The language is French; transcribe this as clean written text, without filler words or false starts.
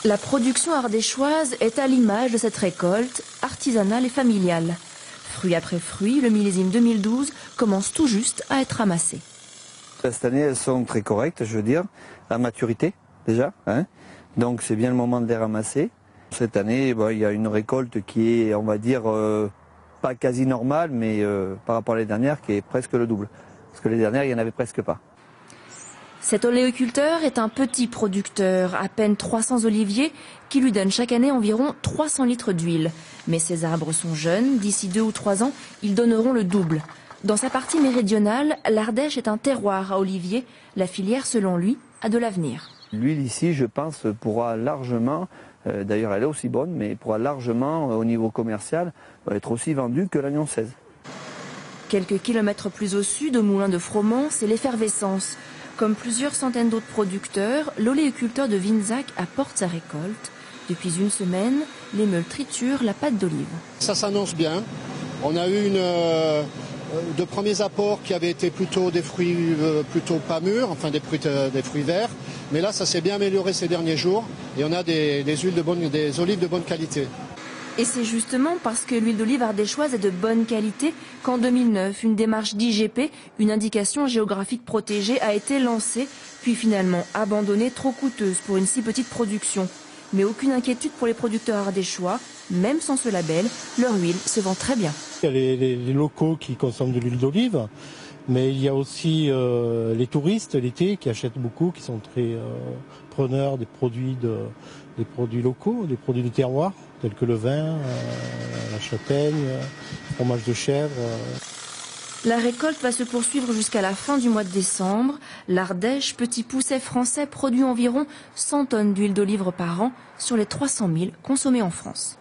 La production ardéchoise est à l'image de cette récolte artisanale et familiale. Fruit après fruit, le millésime 2012 commence tout juste à être amassé. Cette année, elles sont très correctes, je veux dire, à maturité déjà. Donc c'est bien le moment de les ramasser. Cette année, il y a une récolte qui est, on va dire, pas quasi normale, mais par rapport à l'année dernière, qui est presque le double. Parce que les dernières, il n'y en avait presque pas. Cet oléoculteur est un petit producteur, à peine 300 oliviers, qui lui donnent chaque année environ 300 litres d'huile. Mais ces arbres sont jeunes, d'ici 2 ou 3 ans, ils donneront le double. Dans sa partie méridionale, l'Ardèche est un terroir à oliviers. La filière, selon lui, a de l'avenir. L'huile ici, je pense, pourra largement, d'ailleurs elle est aussi bonne, mais pourra largement, au niveau commercial, être aussi vendue que l'Agnon 16. Quelques kilomètres plus au sud, au moulin de Froment, c'est l'effervescence. Comme plusieurs centaines d'autres producteurs, l'oléoculteur de Vinzac apporte sa récolte. Depuis une semaine, les meules triturent la pâte d'olive. Ça s'annonce bien. On a eu de premiers apports qui avaient été plutôt des fruits plutôt pas mûrs, enfin des fruits verts. Mais là, ça s'est bien amélioré ces derniers jours et on a des olives de bonne qualité. Et c'est justement parce que l'huile d'olive ardéchoise est de bonne qualité qu'en 2009, une démarche d'IGP, une indication géographique protégée, a été lancée, puis finalement abandonnée, trop coûteuse pour une si petite production. Mais aucune inquiétude pour les producteurs ardéchois, même sans ce label, leur huile se vend très bien. Il y a les locaux qui consomment de l'huile d'olive, mais il y a aussi les touristes l'été qui achètent beaucoup, qui sont très preneurs des produits locaux, des produits du terroir, tels que le vin, la châtaigne, le fromage de chèvre. La récolte va se poursuivre jusqu'à la fin du mois de décembre. L'Ardèche, petit pousset français, produit environ 100 tonnes d'huile d'olive par an sur les 300 000 consommées en France.